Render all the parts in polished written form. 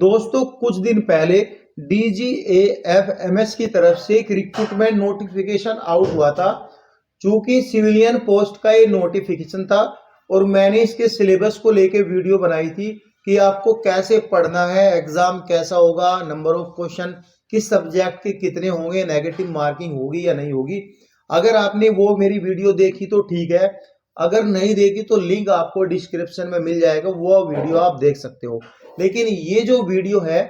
दोस्तों कुछ दिन पहले DGAFMS की तरफ से एक रिक्रूटमेंट नोटिफिकेशन आउट हुआ था। चूंकि सिविलियन पोस्ट का ये नोटिफिकेशन था और मैंने इसके सिलेबस को लेके वीडियो बनाई थी कि आपको कैसे पढ़ना है, एग्जाम कैसा होगा, नंबर ऑफ क्वेश्चन किस सब्जेक्ट के कितने होंगे, नेगेटिव मार्किंग होगी या नहीं होगी। अगर आपने वो मेरी वीडियो देखी तो ठीक है, अगर नहीं देखी तो लिंक आपको डिस्क्रिप्शन में मिल जाएगा, वो वीडियो आप देख सकते हो। लेकिन ये जो वीडियो है,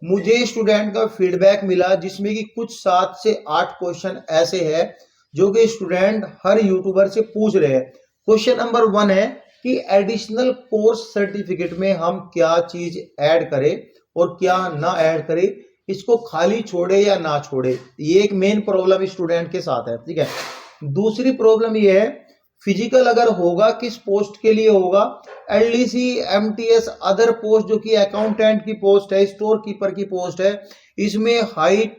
मुझे स्टूडेंट का फीडबैक मिला जिसमें कि कुछ 7 से 8 क्वेश्चन ऐसे हैं जो कि स्टूडेंट हर यूट्यूबर से पूछ रहे हैं। क्वेश्चन नंबर 1 है कि एडिशनल कोर्स सर्टिफिकेट में हम क्या चीज ऐड करें और क्या ना ऐड करें, इसको खाली छोड़े या ना छोड़े। ये एक मेन प्रॉब्लम स्टूडेंट के साथ है। ठीक है, दूसरी प्रॉब्लम ये है फिजिकल अगर होगा किस पोस्ट के लिए होगा, LDC, MTS, अदर पोस्ट जो कि अकाउंटेंट की पोस्ट है, स्टोर कीपर की पोस्ट है, इसमें हाइट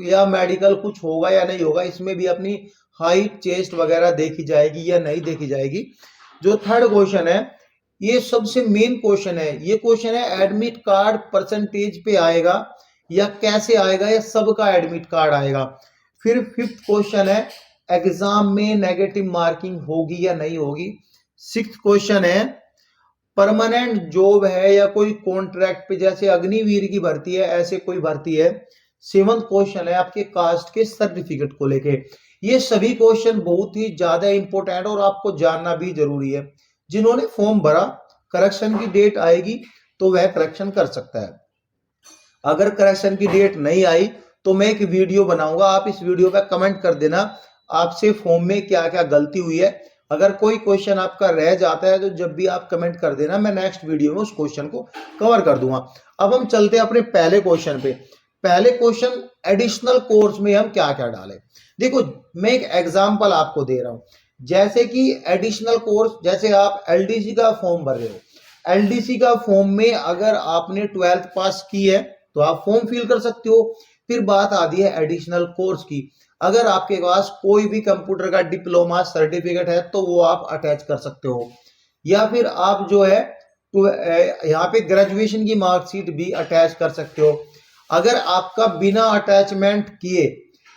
या मेडिकल कुछ होगा या नहीं होगा, इसमें भी अपनी हाइट, चेस्ट वगैरह देखी जाएगी या नहीं देखी जाएगी। जो थर्ड क्वेश्चन है ये सबसे मेन क्वेश्चन है। ये क्वेश्चन है एडमिट कार्ड परसेंटेज पे आएगा या कैसे आएगा, या सबका एडमिट कार्ड आएगा। फिर फिफ्थ क्वेश्चन है एग्जाम में नेगेटिव मार्किंग होगी या नहीं होगी। सिक्स्थ क्वेश्चन है परमानेंट जॉब है या कोई कॉन्ट्रैक्ट पे, जैसे अग्निवीर की भर्ती है ऐसे कोई भर्ती है। सेवंथ क्वेश्चन है आपके कास्ट के सर्टिफिकेट को लेके। ये सभी क्वेश्चन बहुत ही ज्यादा इंपॉर्टेंट और आपको जानना भी जरूरी है। जिन्होंने फॉर्म भरा, करेक्शन की डेट आएगी तो वह करेक्शन कर सकता है। अगर करेक्शन की डेट नहीं आई तो मैं एक वीडियो बनाऊंगा, आप इस वीडियो पे कमेंट कर देना आपसे फॉर्म में क्या क्या गलती हुई है। अगर कोई क्वेश्चन आपका रह जाता है तो जब भी आप कमेंट कर देना, मैं नेक्स्ट वीडियो में उस क्वेश्चन को कवर कर दूंगा। अब हम चलते हैं अपने पहले क्वेश्चन पे। पहले क्वेश्चन, एडिशनल कोर्स में हम क्या क्या डालें। देखो मैं एक एग्जांपल आपको दे रहा हूं। जैसे कि एडिशनल कोर्स, जैसे आप LDC का फॉर्म भर रहे हो, LDC का फॉर्म में अगर आपने 12th पास की है तो आप फॉर्म फिल कर सकते हो। फिर बात आती है एडिशनल कोर्स की, अगर आपके पास कोई भी कंप्यूटर का डिप्लोमा सर्टिफिकेट है तो वो आप अटैच कर सकते हो, या फिर आप जो है यहाँ पे ग्रेजुएशन की मार्कशीट भी अटैच कर सकते हो। अगर आपका बिना अटैचमेंट किए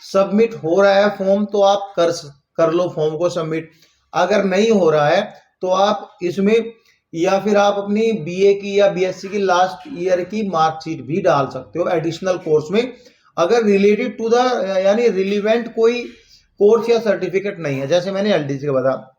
सबमिट हो रहा है फॉर्म तो आप कर लो फॉर्म को सबमिट। अगर नहीं हो रहा है तो आप इसमें, या फिर आप अपनी BA की या BSc की लास्ट ईयर की मार्कशीट भी डाल सकते हो एडिशनल कोर्स में, अगर रिलेटेड टू द यानी रिलीवेंट कोई कोर्स या सर्टिफिकेट नहीं है। जैसे मैंने LDC का बताया।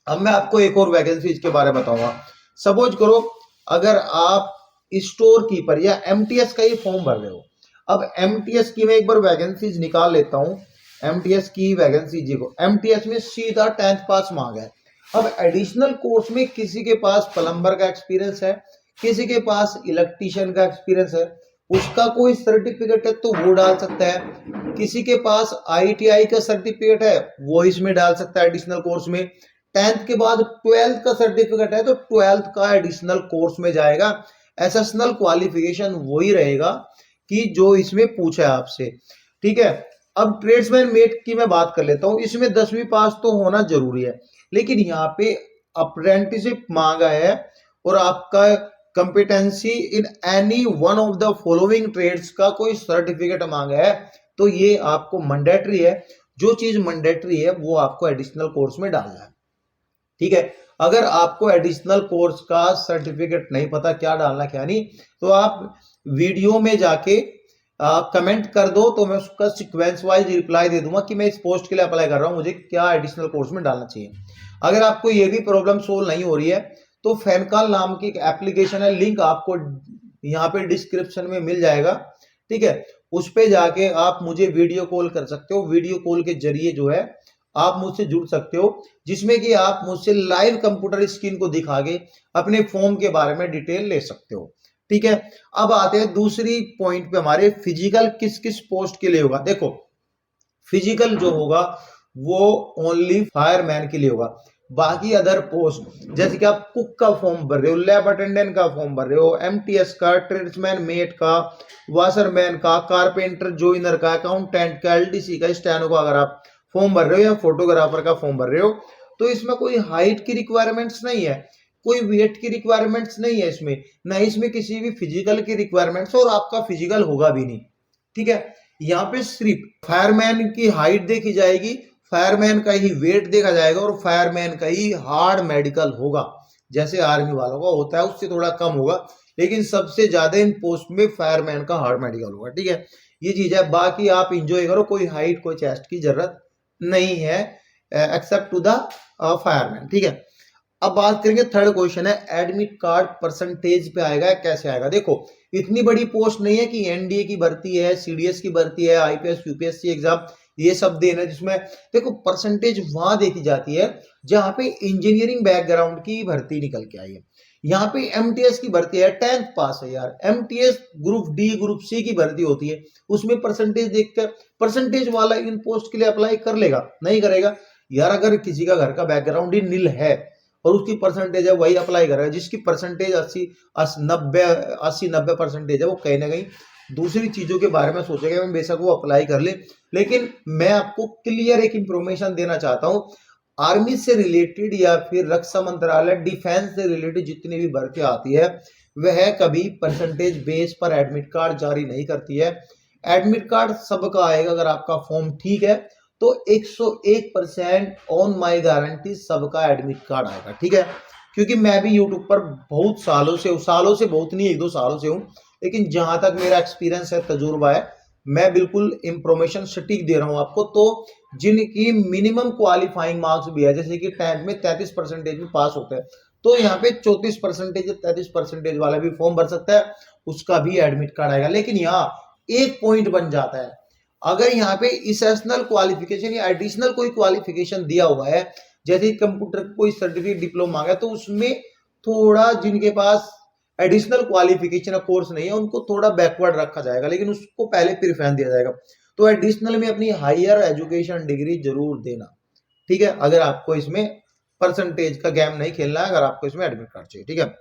अब मैं आपको एक और वैकेंसीज के बारे में बताऊंगा। सपोज करो अगर आप स्टोर कीपर या MTS का ही फॉर्म भर रहे हो। अब MTS की मैं एक बार वैकेंसीज निकाल लेता हूं। MTS की वैकेंसी देखो, MTS में सीधा 10th पास मांगा है। अब एडिशनल कोर्स में किसी के पास प्लम्बर का एक्सपीरियंस है, किसी के पास इलेक्ट्रीशियन का एक्सपीरियंस है, उसका कोई सर्टिफिकेट है तो वो डाल सकता है। किसी के पास ITI का सर्टिफिकेट है वो इसमें डाल सकता है एडिशनल कोर्स में। 10th के बाद 12th का सर्टिफिकेट है तो 12th का एडिशनल कोर्स में जाएगा। एसेशनल क्वालिफिकेशन वही रहेगा कि जो इसमें पूछा है आपसे। ठीक है, अब ट्रेड्समैन मेट की मैं बात कर लेता हूं। इसमें 10वीं पास तो होना जरूरी है, लेकिन यहाँ पे अप्रेंटिसशिप मांगा है और आपका competency in any one of the following trades का कोई सर्टिफिकेट मांगा है, तो ये आपको मैंडेटरी है। जो चीज मैंडेटरी है वो आपको एडिशनल कोर्स में डालना है। ठीक है, अगर आपको एडिशनल कोर्स का सर्टिफिकेट नहीं पता क्या डालना क्या नहीं, तो आप वीडियो में जाके कमेंट कर दो तो मैं उसका सीक्वेंस वाइज रिप्लाई दे दूंगा कि मैं इस पोस्ट के लिए अप्लाई कर रहा हूं, मुझे क्या एडिशनल कोर्स में डालना चाहिए। अगर आपको ये भी प्रॉब्लम सोल्व नहीं हो रही है तो फैनकॉल नाम की एक एप्लीकेशन है, लिंक आपको यहाँ पे डिस्क्रिप्शन में मिल जाएगा। ठीक है, उस पे जाके आप मुझे वीडियो कॉल कर सकते हो। वीडियो कॉल के जरिए जो है आप मुझसे जुड़ सकते हो, जिसमें कि आप मुझसे लाइव कंप्यूटर स्क्रीन को दिखा के अपने फॉर्म के बारे में डिटेल ले सकते हो। ठीक है, अब आते हैं दूसरी पॉइंट पे हमारे, फिजिकल किस किस पोस्ट के लिए होगा। देखो फिजिकल जो होगा वो ओनली फायरमैन के लिए होगा। बाकी अदर पोस्ट जैसे कि आप कुक का फॉर्म भर रहे हो, लैब अटेंडेंट का फॉर्म भर रहे हो, MTS का, ट्रेड्समैन मेट का, वाशरमैन का, कारपेंटर जॉइनर का, अकाउंटेंट का, LDC का, स्टेनो का अगर आप फॉर्म भर रहे हो या फोटोग्राफर का फॉर्म भर रहे हो तो इसमें कोई हाइट की रिक्वायरमेंट्स नहीं है। कोई वेट की रिक्वायरमेंट्स नहीं है इसमें, ना इसमें किसी भी फिजिकल की रिक्वायरमेंट्स, और आपका फिजिकल होगा भी नहीं। ठीक है, यहाँ पे सिर्फ फायरमैन की हाइट देखी जाएगी, फायरमैन का ही वेट देखा जाएगा और फायरमैन का ही हार्ड मेडिकल होगा, जैसे आर्मी वालों का होता है उससे थोड़ा कम होगा, लेकिन सबसे ज्यादा इन पोस्ट में फायरमैन का हार्ड मेडिकल होगा। ठीक है, ये चीज है। बाकी आप इंजॉय करो, कोई हाइट कोई चेस्ट की जरूरत नहीं है एक्सेप्ट टू द फायरमैन। ठीक है, अब बात करेंगे थर्ड क्वेश्चन है एडमिट कार्ड परसेंटेज पे आएगा, कैसे आएगा। देखो इतनी बड़ी पोस्ट नहीं है कि एनडीए की भर्ती है, सीडीएस की भर्ती है, आईपीएस यूपीएससी एग्जाम ये सब देना, जिसमें देखो परसेंटेज वहां देखी जाती है जहां पे इंजीनियरिंग बैकग्राउंड की भर्ती निकल के आई है। यहाँ पे एमटीएस की भर्ती है, 10th पास है यार, MTS group D group C की भर्ती होती है, उसमें परसेंटेज देखकर परसेंटेज वाला इन पोस्ट के लिए अप्लाई कर लेगा, नहीं करेगा यार। अगर किसी का घर का बैकग्राउंड ही नील है और उसकी परसेंटेज है वही अप्लाई करेगा, जिसकी परसेंटेज 80-90 परसेंटेज है, वो कहीं ना कहीं दूसरी चीजों के बारे में सोचेगा, मैं बेशक वो अप्लाई कर ले। लेकिन मैं आपको क्लियर एक इंफॉर्मेशन देना चाहता हूं, आर्मी से रिलेटेड या फिर रक्षा मंत्रालय डिफेंस से रिलेटेड जितनी भी भर्ती आती है वह कभी परसेंटेज बेस पर एडमिट कार्ड जारी नहीं करती है। एडमिट कार्ड सबका आएगा, अगर आपका फॉर्म ठीक है तो 101% ऑन माई गारंटी सबका एडमिट कार्ड आएगा। ठीक है, क्योंकि मैं भी यूट्यूब पर बहुत सालों से बहुत नहीं 1-2 सालों से हूं, लेकिन जहां तक मेरा एक्सपीरियंस है, तजुर्बा है, मैं बिल्कुल इंफॉर्मेशन सटीक दे रहा हूं आपको। तो जिनकी मिनिमम क्वालिफाइंग मार्क्स भी है, जैसे कि 10th में 33% में पास होता है, तो यहाँ पे 34% 33% वाला भी फॉर्म भर सकता है, उसका भी एडमिट कार्ड आएगा। लेकिन यहाँ एक पॉइंट बन जाता है, अगर यहाँ पे इसेंशियल क्वालिफिकेशन या एडिशनल कोई क्वालिफिकेशन दिया हुआ है, जैसे कंप्यूटर कोई सर्टिफिकेट डिप्लोमा मांगा, तो उसमें थोड़ा जिनके पास एडिशनल क्वालिफिकेशन या कोर्स नहीं है उनको थोड़ा बैकवर्ड रखा जाएगा, लेकिन उसको पहले प्रेफरेंस दिया जाएगा। तो एडिशनल में अपनी हायर एजुकेशन डिग्री जरूर देना। ठीक है, अगर आपको इसमें परसेंटेज का गेम नहीं खेलना है, अगर आपको इसमें एडमिट कार्ड चाहिए। ठीक है,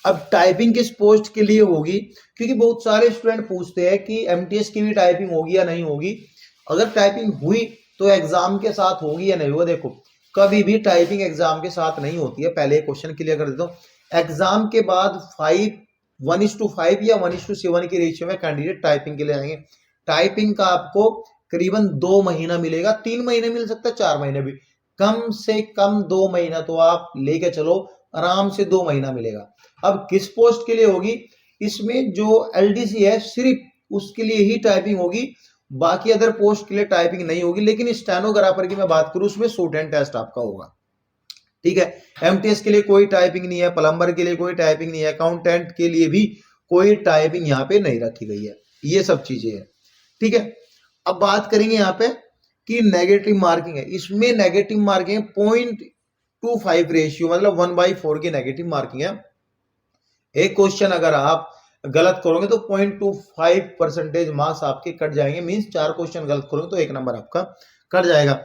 अब टाइपिंग किस पोस्ट के लिए होगी, क्योंकि बहुत सारे स्टूडेंट पूछते हैं कि एमटीएस की भी टाइपिंग होगी या नहीं होगी। अगर टाइपिंग हुई तो एग्जाम के साथ होगी या नहीं होगा। देखो कभी भी टाइपिंग एग्जाम के साथ नहीं होती है, पहले क्वेश्चन क्लियर कर देता हूं। एग्जाम के बाद 1:5 या 1:7 की रेशियो में कैंडिडेट टाइपिंग के लिए आएंगे। टाइपिंग का आपको करीबन 2 महीना मिलेगा, 3 महीने मिल सकता है, 4 महीने भी, कम से कम 2 महीना तो आप लेके चलो, आराम से 2 महीना मिलेगा। अब किस पोस्ट के लिए होगी, इसमें जो एलडीसी है सिर्फ उसके लिए ही टाइपिंग होगी, बाकी अदर पोस्ट के लिए टाइपिंग नहीं होगी। लेकिन स्टेनोग्राफर की मैं बात करूं, उसमें शॉर्ट हैंड टेस्ट आपका होगा। ठीक है, एमटीएस के लिए कोई टाइपिंग नहीं है, प्लम्बर के लिए कोई टाइपिंग नहीं है, अकाउंटेंट के लिए भी कोई टाइपिंग यहाँ पे नहीं रखी गई है, ये सब चीजें हैं। ठीक है, अब बात करेंगे यहाँ पे कि नेगेटिव मार्किंग है, इसमें नेगेटिव मार्किंग 0.25 रेशियो, मतलब 1/4 की नेगेटिव मार्किंग है। एक क्वेश्चन अगर आप गलत करोगे तो 0.25% मार्क्स आपके कट जाएंगे, मींस 4 क्वेश्चन गलत करोगे तो 1 नंबर आपका कट जाएगा।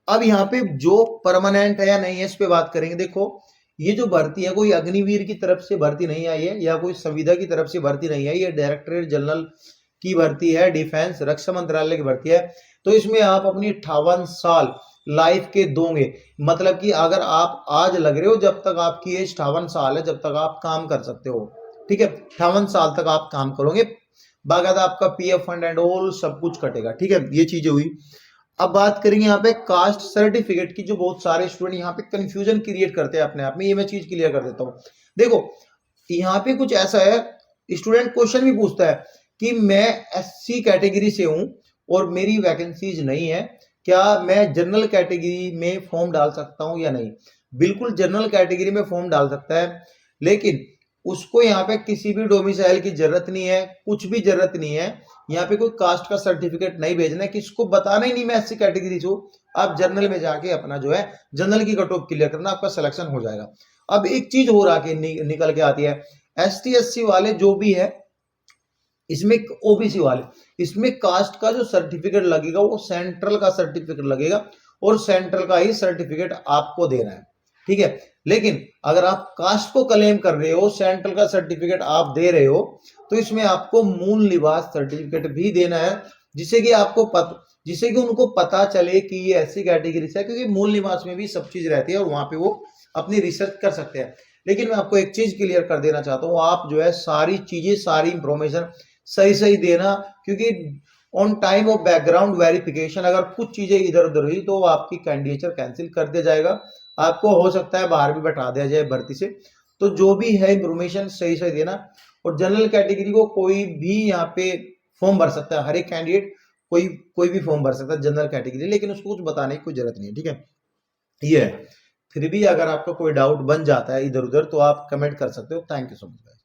अब यहाँ पे जो परमानेंट है या नहीं है इस पे बात करेंगे। देखो ये जो भर्ती है कोई अग्निवीर की तरफ से भर्ती नहीं आई है या कोई संविदा की तरफ से भर्ती नहीं आई है, डायरेक्टरेट जनरल की भर्ती है, डिफेंस रक्षा मंत्रालय की भर्ती है। तो इसमें आप अपनी 58 साल लाइफ के दोगे, मतलब कि अगर आप आज लग रहे हो, जब तक आपकी एज 58 साल है, जब तक आप काम कर सकते हो। ठीक है, 58 साल तक आप काम करोगे, बाकायदा आपका पीएफ फंड एंड ऑल सब कुछ कटेगा। ठीक है, ये चीजें हुई। अब बात करेंगे यहाँ पे कास्ट सर्टिफिकेट की, जो बहुत सारे स्टूडेंट यहाँ पे कंफ्यूजन क्रिएट करते हैं अपने आप में, ये मैं चीज क्लियर कर देता हूँ। देखो यहाँ पे कुछ ऐसा है, स्टूडेंट क्वेश्चन भी पूछता है कि मैं एससी कैटेगरी से हूं और मेरी वैकेंसीज नहीं है, क्या मैं जनरल कैटेगरी में फॉर्म डाल सकता हूं या नहीं। बिल्कुल जनरल कैटेगरी में फॉर्म डाल सकता है, लेकिन उसको यहाँ पे किसी भी डोमिसाइल की जरूरत नहीं है, कुछ भी जरूरत नहीं है, यहाँ पे कोई कास्ट का सर्टिफिकेट नहीं भेजना है, किसको बताना ही नहीं मैं एससी कैटेगरी से हूं। आप जनरल में जाके अपना जो है जनरल की कट ऑफ क्लियर करना, आपका सिलेक्शन हो जाएगा। अब एक चीज हो रहा के निकल के आती है, एसटी एससी वाले जो भी है, इसमें ओबीसी वाले, इसमें कास्ट का जो सर्टिफिकेट लगेगा वो सेंट्रल का सर्टिफिकेट लगेगा और सेंट्रल का ही सर्टिफिकेट आपको देना है। ठीक है, लेकिन अगर आप कास्ट को क्लेम कर रहे हो, सेंट्रल का सर्टिफिकेट आप दे रहे हो, तो इसमें आपको मूल निवास सर्टिफिकेट भी देना है, जिससे कि उनको पता चले कि ये ऐसी कैटेगरी से है, क्योंकि मूल निवास में भी सब चीज रहती है और वहां पे वो अपनी रिसर्च कर सकते हैं। लेकिन मैं आपको एक चीज क्लियर कर देना चाहता हूँ, आप जो है सारी चीजें, सारी इंफॉर्मेशन सही सही देना, क्योंकि on time of background verification अगर कुछ चीजें इधर उधर हुई तो आपकी कैंडिडेचर कैंसिल कर दिया जाएगा, आपको हो सकता है बाहर भी बैठा दिया जाए भर्ती से। तो जो भी है इंफॉर्मेशन सही सही देना। और जनरल कैटेगरी को कोई भी यहाँ पे फॉर्म भर सकता है, हर एक कैंडिडेट कोई कोई भी फॉर्म भर सकता है जनरल कैटेगरी, लेकिन उसको कुछ बताने की कोई जरूरत नहीं है, ठीक है। ये है। फिर भी अगर आपका कोई डाउट बन जाता है इधर उधर तो आप कमेंट कर सकते हो। Thank you so much.